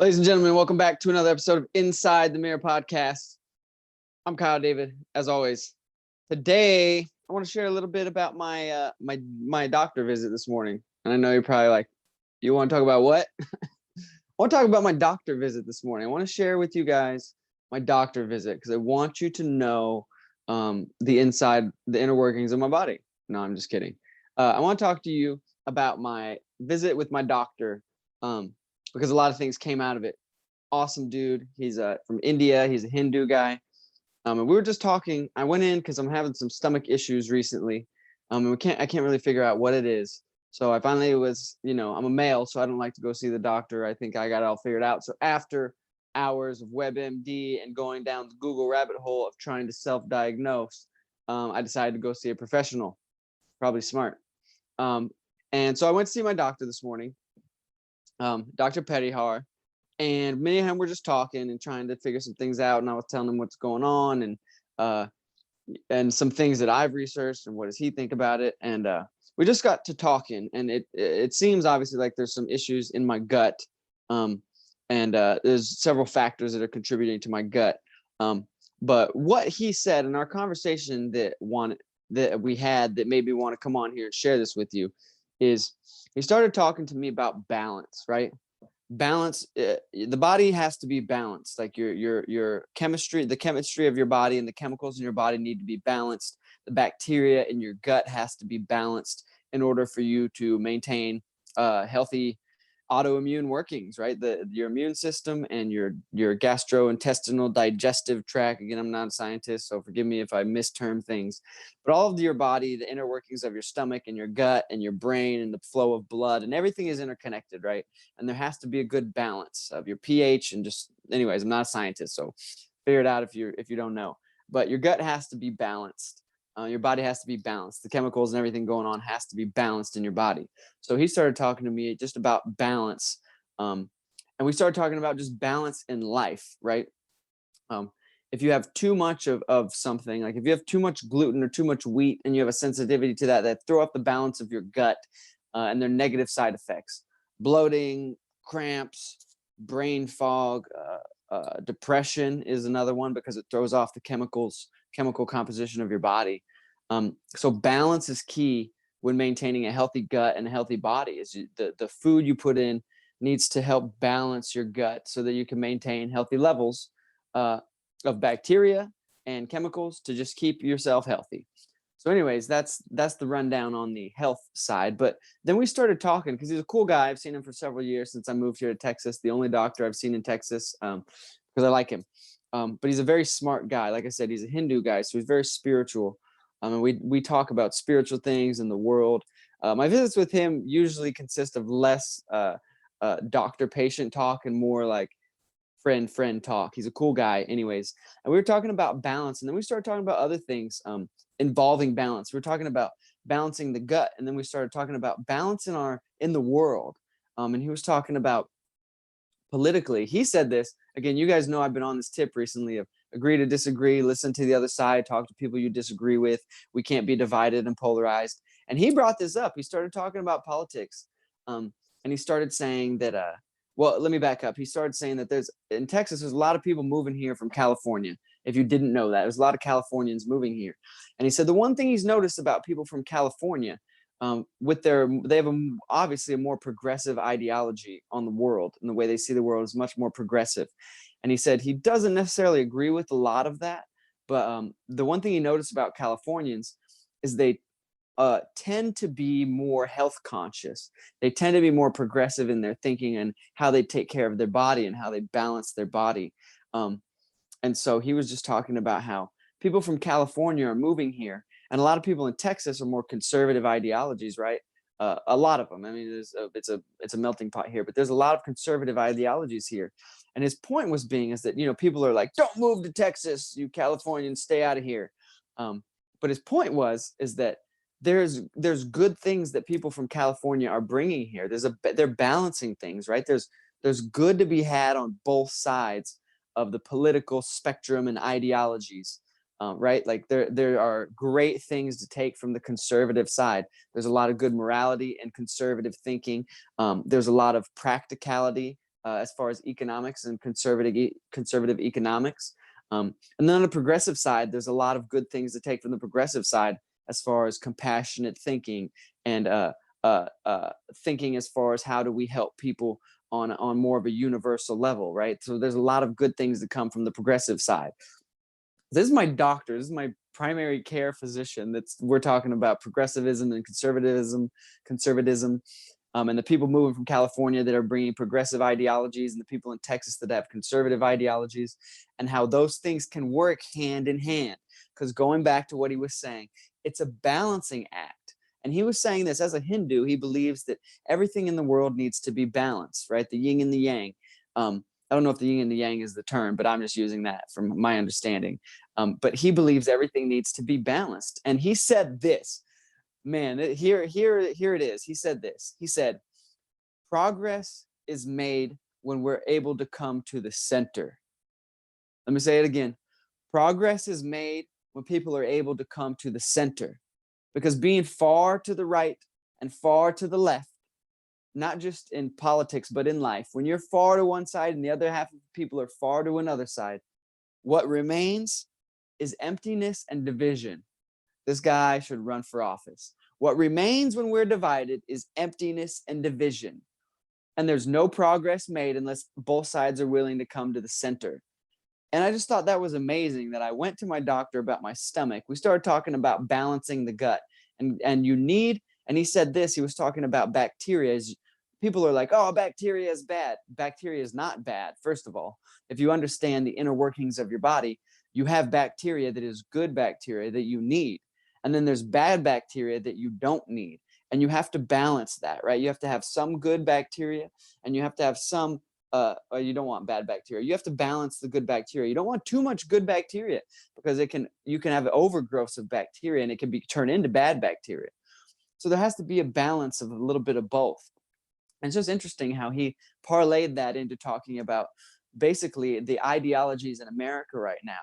Ladies and gentlemen, welcome back to another episode of Inside the Mirror podcast. I'm Kyle David, as always. Today, I want to share a little bit about my doctor visit this morning. And I know you're probably like, you want to talk about what? I want to talk about my doctor visit this morning. I want to share with you guys my doctor visit because I want you to know the inner workings of my body. No, I'm just kidding. I want to talk to you about my visit with my doctor. Because a lot of things came out of it. Awesome dude. He's from India. He's a Hindu guy. And we were just talking. I went in because I'm having some stomach issues recently. And I can't really figure out what it is. So I finally was, I'm a male, so I don't like to go see the doctor. I think I got it all figured out. So after hours of WebMD and going down the Google rabbit hole of trying to self-diagnose, I decided to go see a professional. Probably smart. And so I went to see my doctor this morning. Dr. Pettihar, and me and him were just talking and trying to figure some things out. And I was telling him what's going on and some things that I've researched and what does he think about it. And we just got to talking, and it seems obviously like there's some issues in my gut, and there's several factors that are contributing to my gut. But what he said in our conversation that we had that made me want to come on here and share this with you is he started talking to me about balance, right? Balance, the body has to be balanced. Like your chemistry, the chemistry of your body and the chemicals in your body need to be balanced. The bacteria in your gut has to be balanced in order for you to maintain healthy autoimmune workings, right? Your immune system and your gastrointestinal digestive tract. Again, I'm not a scientist, so forgive me if I misterm things. But all of your body, the inner workings of your stomach and your gut and your brain and the flow of blood and everything is interconnected, right? And there has to be a good balance of your pH and just, anyways, I'm not a scientist, so figure it out if you don't know. But your gut has to be balanced. Your body has to be balanced. The chemicals and everything going on has to be balanced in your body. So he started talking to me just about balance. And we started talking about just balance in life, right? If you have too much of something, like if you have too much gluten or too much wheat and you have a sensitivity to that throw off the balance of your gut and their negative side effects. Bloating, cramps, brain fog, depression is another one because it throws off the chemical composition of your body. So balance is key when maintaining a healthy gut and a healthy body. Is the food you put in needs to help balance your gut so that you can maintain healthy levels of bacteria and chemicals to just keep yourself healthy. So anyways, that's the rundown on the health side. But then we started talking because he's a cool guy. I've seen him for several years since I moved here to Texas, the only doctor I've seen in Texas because I like him. But he's a very smart guy. Like I said, he's a Hindu guy, so he's very spiritual. And we talk about spiritual things in the world. My visits with him usually consist of less doctor-patient talk and more like friend talk. He's a cool guy anyways. And we were talking about balance, and then we started talking about other things involving balance. We were talking about balancing the gut, and then we started talking about balance in the world. And he was talking about politically. He said this, again, you guys know I've been on this tip recently of agree to disagree, listen to the other side, talk to people you disagree with. We can't be divided and polarized. And he brought this up. He started talking about politics. And he started saying that, well, let me back up. He started saying that in Texas, there's a lot of people moving here from California. If you didn't know that, there's a lot of Californians moving here. And he said the one thing he's noticed about people from California they have obviously a more progressive ideology on the world, and the way they see the world is much more progressive. And he said he doesn't necessarily agree with a lot of that, but the one thing he noticed about Californians is they tend to be more health conscious. They tend to be more progressive in their thinking and how they take care of their body and how they balance their body. And so he was just talking about how people from California are moving here. And a lot of people in Texas are more conservative ideologies, right? A lot of them. I mean, it's a melting pot here, but there's a lot of conservative ideologies here. And his point was is that, people are like, don't move to Texas, you Californians, stay out of here. But his point is that there's good things that people from California are bringing here. They're balancing things, right? There's good to be had on both sides of the political spectrum and ideologies. Right? Like there are great things to take from the conservative side. There's a lot of good morality and conservative thinking. There's a lot of practicality as far as economics and conservative economics. And then on the progressive side, there's a lot of good things to take from the progressive side as far as compassionate thinking and thinking as far as how do we help people on more of a universal level, right? So there's a lot of good things that come from the progressive side. This is my doctor. This is my primary care physician. We're talking about progressivism and conservatism, and the people moving from California that are bringing progressive ideologies, and the people in Texas that have conservative ideologies, and how those things can work hand in hand. Because going back to what he was saying, it's a balancing act. And he was saying this as a Hindu. He believes that everything in the world needs to be balanced, right? The yin and the yang. I don't know if the yin and the yang is the term, but I'm just using that from my understanding. But he believes everything needs to be balanced. And he said this, man, here it is. He said this. He said, progress is made when we're able to come to the center. Let me say it again. Progress is made when people are able to come to the center. Because being far to the right and far to the left, not just in politics, but in life, when you're far to one side and the other half of people are far to another side, what remains is emptiness and division. This guy should run for office. What remains when we're divided is emptiness and division. And there's no progress made unless both sides are willing to come to the center. And I just thought that was amazing that I went to my doctor about my stomach. We started talking about balancing the gut. And you need, and he said this, he was talking about bacteria. People are like, oh, bacteria is bad. Bacteria is not bad. First of all, if you understand the inner workings of your body, you have bacteria that is good bacteria that you need. And then there's bad bacteria that you don't need. And you have to balance that, right? You have to have some good bacteria and you have to have some or you don't want bad bacteria. You have to balance the good bacteria. You don't want too much good bacteria because you can have overgrowths of bacteria and it can be turned into bad bacteria. So there has to be a balance of a little bit of both. And it's just interesting how he parlayed that into talking about basically the ideologies in America right now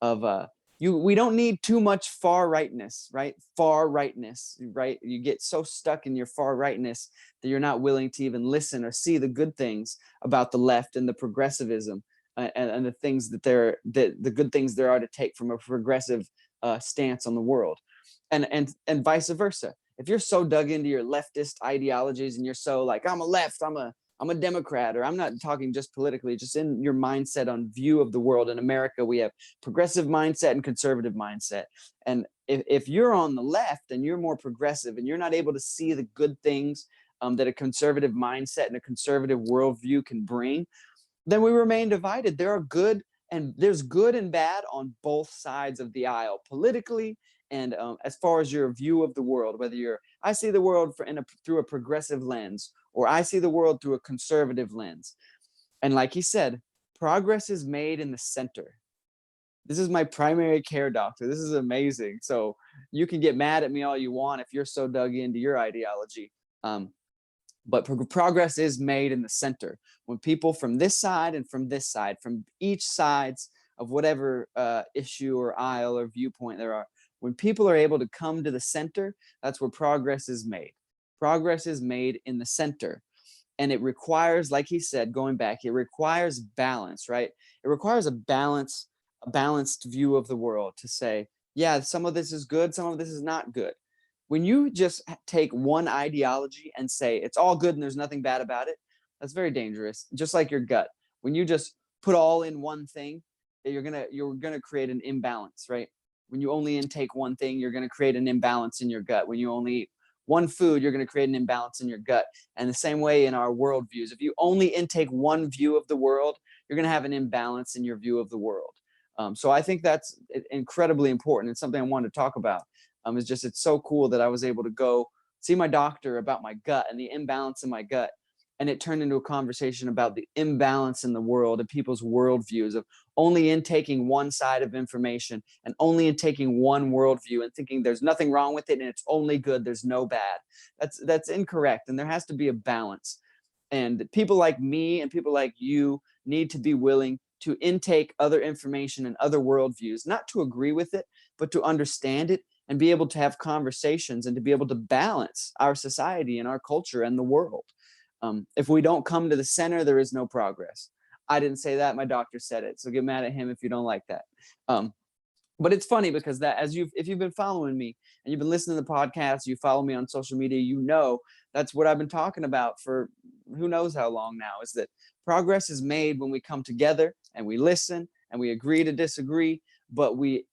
of we don't need too much far rightness, right? Far rightness, right? You get so stuck in your far rightness that you're not willing to even listen or see the good things about the left and the progressivism and the things the good things there are to take from a progressive stance on the world, and vice versa. If you're so dug into your leftist ideologies and you're so like, I'm a Democrat, or I'm not talking just politically, just in your mindset on view of the world. In America, we have progressive mindset and conservative mindset. And if you're on the left and you're more progressive and you're not able to see the good things that a conservative mindset and a conservative worldview can bring, then we remain divided. There's good and bad on both sides of the aisle, politically and as far as your view of the world, whether I see the world through a progressive lens, or I see the world through a conservative lens. And like he said, progress is made in the center. This is my primary care doctor. This is amazing. So you can get mad at me all you want if you're so dug into your ideology. But progress is made in the center. When people from this side and from this side, from each sides of whatever issue or aisle or viewpoint there are, when people are able to come to the center, that's where progress is made. Progress is made in the center. And it requires, like he said, going back, it requires balance, right? It requires a balanced view of the world to say, yeah, some of this is good, some of this is not good. When you just take one ideology and say it's all good and there's nothing bad about it, that's very dangerous. Just like your gut. When you just put all in one thing, you're gonna create an imbalance, right? When you only intake one thing, you're going to create an imbalance in your gut. When you only eat one food, you're going to create an imbalance in your gut. And the same way in our worldviews, if you only intake one view of the world, you're going to have an imbalance in your view of the world. So I think that's incredibly important. It's something I wanted to talk about. It's so cool that I was able to go see my doctor about my gut and the imbalance in my gut. And it turned into a conversation about the imbalance in the world and people's worldviews of only intaking one side of information and only intaking one worldview and thinking there's nothing wrong with it and it's only good, there's no bad. That's incorrect. And there has to be a balance. And people like me and people like you need to be willing to intake other information and other worldviews, not to agree with it, but to understand it and be able to have conversations and to be able to balance our society and our culture and the world. If we don't come to the center, there is no progress. I didn't say that. My doctor said it. So get mad at him if you don't like that. But it's funny because if you've been following me and you've been listening to the podcast, you follow me on social media, you know that's what I've been talking about for who knows how long now, is that progress is made when we come together and we listen and we agree to disagree, but we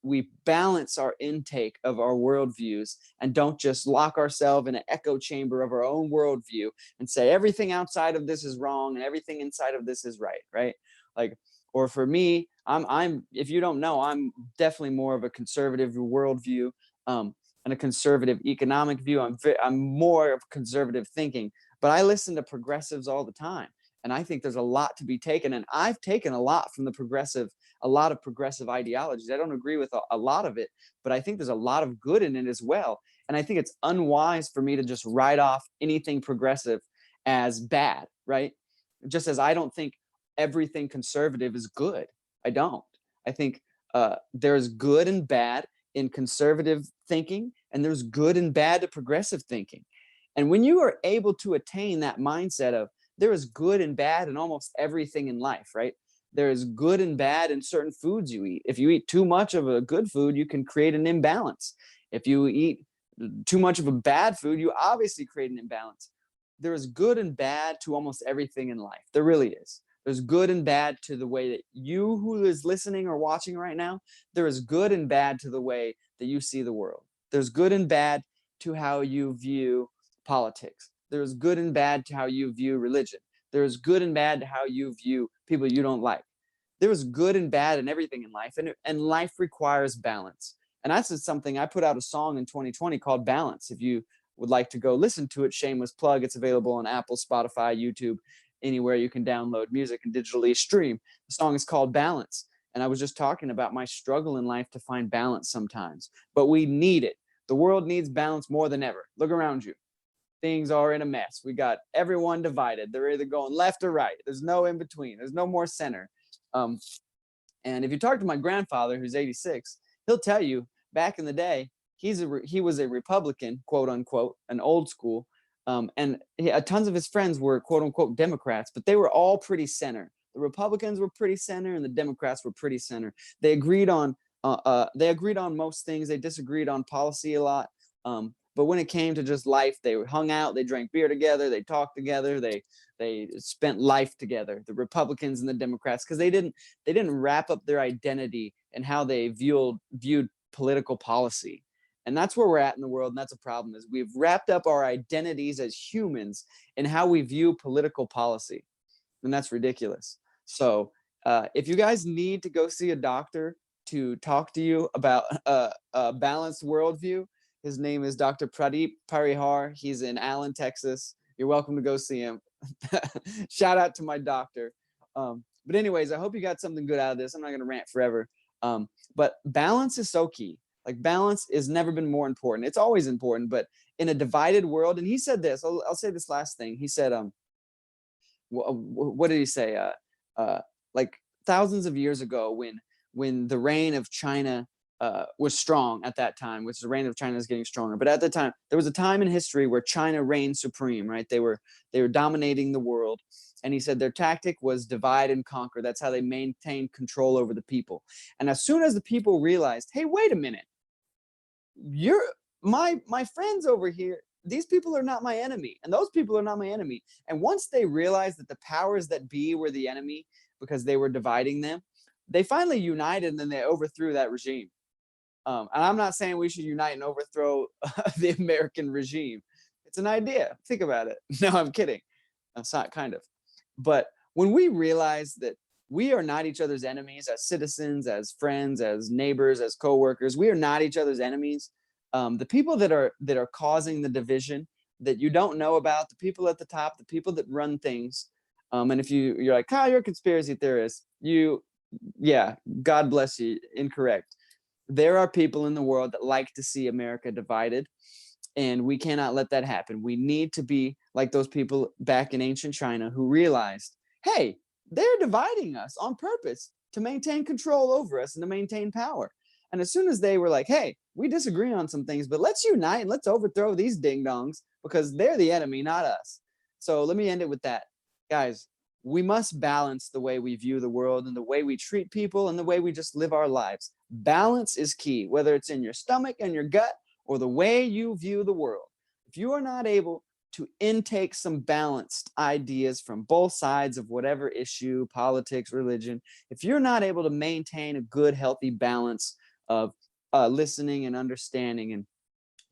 balance our intake of our worldviews and don't just lock ourselves in an echo chamber of our own worldview and say everything outside of this is wrong and everything inside of this is right? Like, or for me, I'm if you don't know, I'm definitely more of a conservative worldview, and a conservative economic view. I'm more of conservative thinking, but I listen to progressives all the time, and I think there's a lot to be taken. And I've taken a lot from a lot of progressive ideologies. I don't agree with a lot of it, but I think there's a lot of good in it as well. And I think it's unwise for me to just write off anything progressive as bad, right? Just as I don't think everything conservative is good. I don't. I think there's good and bad in conservative thinking, and there's good and bad to progressive thinking. And when you are able to attain that mindset of there is good and bad in almost everything in life, right? There is good and bad in certain foods you eat. If you eat too much of a good food, you can create an imbalance. If you eat too much of a bad food, you obviously create an imbalance. There is good and bad to almost everything in life. There really is. There's good and bad to the way that you who is listening or watching right now, there is good and bad to the way that you see the world. There's good and bad to how you view politics. There's good and bad to how you view religion. There's good and bad to how you view people you don't like. There is good and bad in everything in life, and life requires balance. And that's something I put out a song in 2020 called Balance. If you would like to go listen to it, shameless plug, it's available on Apple, Spotify, YouTube, anywhere you can download music and digitally stream. The song is called Balance. And I was just talking about my struggle in life to find balance sometimes, but we need it. The world needs balance more than ever. Look around you. Things are in a mess. We got everyone divided. They're either going left or right. There's no in between. There's no more center. And if you talk to my grandfather, who's 86, he'll tell you back in the day, he was a Republican, quote unquote, an old school. And tons of his friends were quote unquote Democrats, but they were all pretty center. The Republicans were pretty center, and the Democrats were pretty center. They agreed on most things. They disagreed on policy a lot. But when it came to just life, they hung out, they drank beer together, they talked together, they spent life together. The Republicans and the Democrats, because they didn't wrap up their identity in how they viewed political policy. And that's where we're at in the world, and that's a problem, is we've wrapped up our identities as humans in how we view political policy. And that's ridiculous. So if you guys need to go see a doctor to talk to you about a balanced worldview, his name is Dr. Pradeep Parihar. He's in Allen, Texas. You're welcome to go see him. Shout out to my doctor. But anyways, I hope you got something good out of this. I'm not going to rant forever. But balance is so key. Like, balance has never been more important. It's always important, but in a divided world, and he said this, I'll say this last thing. He said, what did he say? Like thousands of years ago, when the reign of China was strong at that time, which the reign of China is getting stronger. But at the time, there was a time in history where China reigned supreme, right? They were dominating the world. And he said their tactic was divide and conquer. That's how they maintained control over the people. And as soon as the people realized, hey, wait a minute, you're my friends over here, these people are not my enemy, and those people are not my enemy. And once they realized that the powers that be were the enemy because they were dividing them, they finally united, and then they overthrew that regime. And I'm not saying we should unite and overthrow the American regime. It's an idea. Think about it. No, I'm kidding. That's not kind of. But when we realize that we are not each other's enemies as citizens, as friends, as neighbors, as coworkers, we are not each other's enemies. The people that are causing the division that you don't know about, the people at the top, the people that run things. And if you're like, Kyle, you're a conspiracy theorist, God bless you. Incorrect. There are people in the world that like to see America divided, and we cannot let that happen. We need to be like those people back in ancient China who realized, hey, they're dividing us on purpose to maintain control over us and to maintain power. And as soon as they were like, hey, we disagree on some things, but let's unite and let's overthrow these ding-dongs because they're the enemy, not us. So let me end it with that. Guys, we must balance the way we view the world and the way we treat people and the way we just live our lives. Balance is key, whether it's in your stomach and your gut or the way you view the world. If you are not able to intake some balanced ideas from both sides of whatever issue, politics, religion, if you're not able to maintain a good, healthy balance of listening and understanding and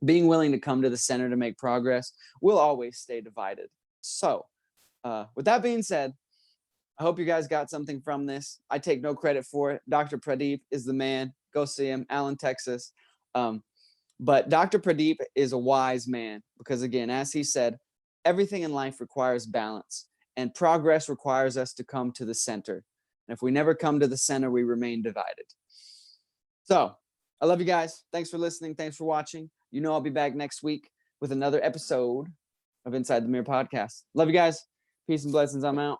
being willing to come to the center to make progress, we'll always stay divided. So, with that being said, I hope you guys got something from this. I take no credit for it. Dr. Pradeep is the man. Go see him, Allen, Texas. But Dr. Pradeep is a wise man because, again, as he said, everything in life requires balance, and progress requires us to come to the center. And if we never come to the center, we remain divided. So I love you guys. Thanks for listening. Thanks for watching. You know I'll be back next week with another episode of Inside the Mirror podcast. Love you guys. Peace and blessings. I'm out.